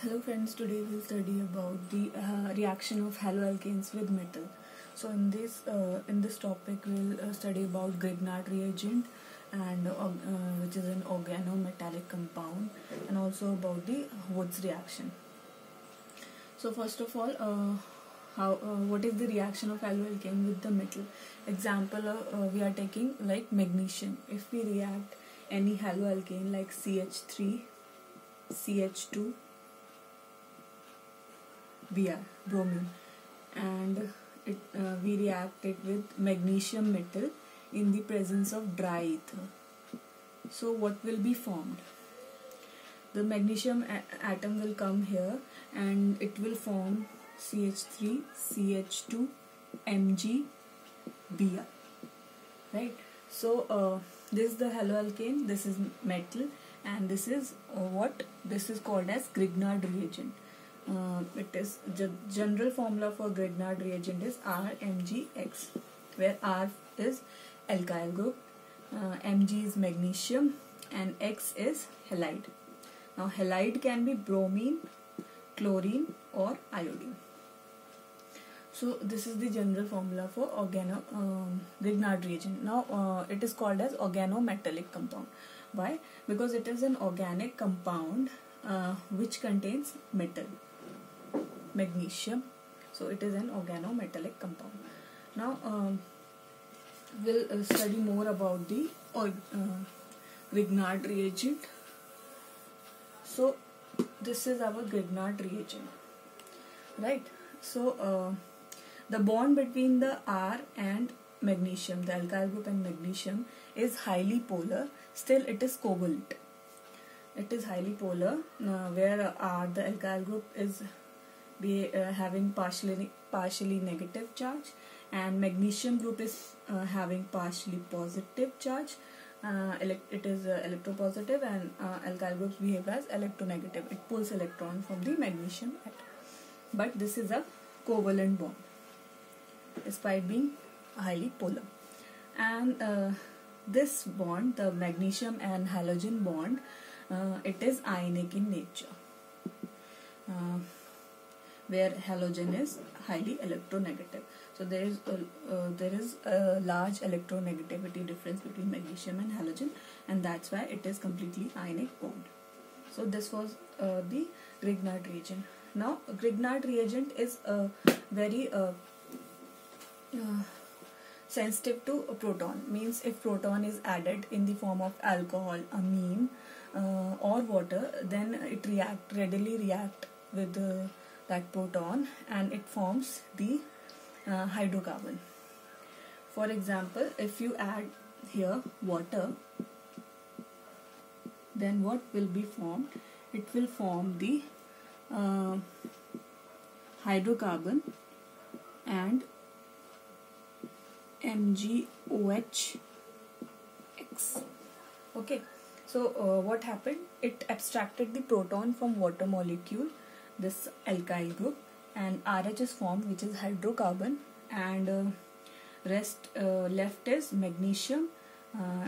Hello friends, today we'll study about the reaction of haloalkanes with metal. So in this topic we'll study about Grignard reagent and which is an organometallic compound, and also about the Woods reaction. So first of all, what is the reaction of haloalkane with the metal? Example, we are taking like magnesium. If we react any haloalkane like CH3, CH2, Br, bromine, and we react it with magnesium metal in the presence of dry ether. So what will be formed? The magnesium atom will come here and it will form CH3, CH2, Mg, Br, right? So this is the haloalkane, this is metal, and this is this is called as Grignard reagent. It is the general formula for Grignard reagent is RMgX, where R is alkyl group, Mg is magnesium, and X is halide. Now halide can be bromine, chlorine, or iodine. So this is the general formula for Grignard reagent. Now it is called as organometallic compound. Why? Because it is an organic compound which contains metal, magnesium. So it is an organometallic compound. Now we'll study more about the Grignard reagent. So this is our Grignard reagent, right? So the bond between the R and magnesium, the alkyl group and magnesium, is highly polar. Still it is covalent. It is highly polar, where R, the alkyl group, is having partially negative charge, and magnesium group is having partially positive charge. It is electropositive, and alkyl groups behave as electronegative. It pulls electron from the magnesium atom. But this is a covalent bond despite being highly polar. And this bond, the magnesium and halogen bond, it is ionic in nature, where halogen is highly electronegative. So there is a large electronegativity difference between magnesium and halogen, and that's why it is completely ionic bond. So this was the Grignard reagent. Now Grignard reagent is very sensitive to a proton. Means if proton is added in the form of alcohol, amine, or water, then it readily react with that proton, and it forms the hydrocarbon. For example, if you add here water, then what will be formed? It will form the hydrocarbon and MgOH. Okay, so what happened? It abstracted the proton from water molecule, this alkyl group, and RH is formed, which is hydrocarbon, and rest left is magnesium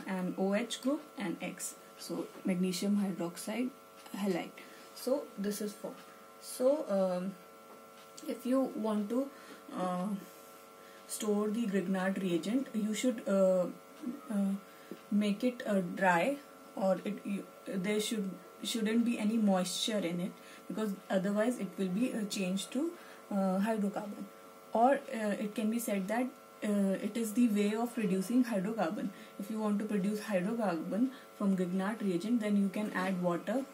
and OH group and X. So magnesium hydroxide halide. So this is formed. So if you want to store the Grignard reagent, you should make it dry, or there shouldn't be any moisture in it, because otherwise it will be changed to hydrocarbon. Or it can be said that it is the way of producing hydrocarbon. If you want to produce hydrocarbon from Grignard reagent, then you can add water,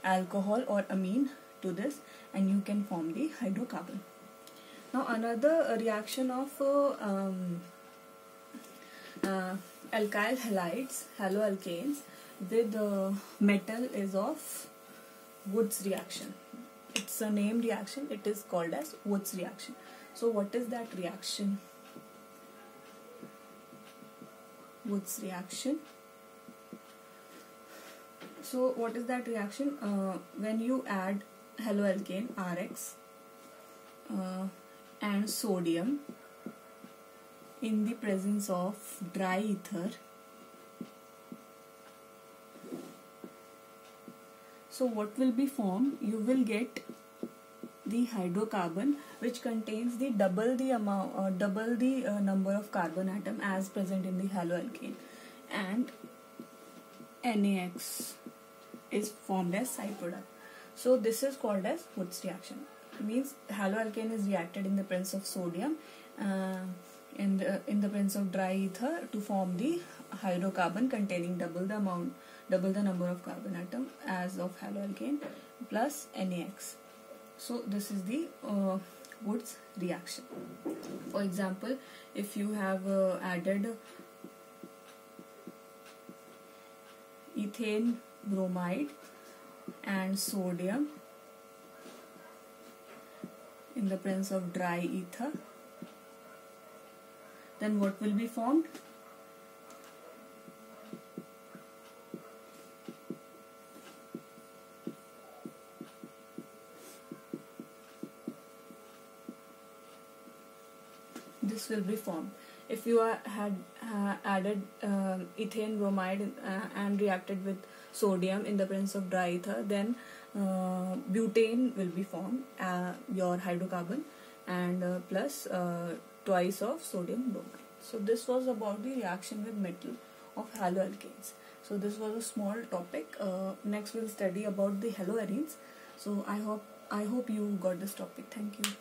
alcohol, or amine to this, and you can form the hydrocarbon. Now another reaction of alkyl halides, haloalkanes, with metal is of Woods reaction. It's a named reaction. It is called as Woods reaction. So what is that reaction? Woods reaction. So what is that reaction? When you add haloalkane RX and sodium in the presence of dry ether, So what will be formed? You will get the hydrocarbon which contains the double the number of carbon atom as present in the haloalkane, and NaX is formed as side product. So this is called as Woods reaction. It means haloalkane is reacted in the presence of sodium in the presence of dry ether to form the hydrocarbon containing double the number of carbon atom as of haloalkane plus NaX. So this is the Woods reaction. For example, if you have added ethane bromide and sodium in the presence of dry ether, then what will be formed? This will be formed. If you had added ethane bromide and reacted with sodium in the presence of dry ether, then butane will be formed, your hydrocarbon, and plus twice of sodium bromide. So this was about the reaction with metal of haloalkanes. So this was a small topic. Next we'll study about the haloarenes. So I hope you got this topic. Thank you.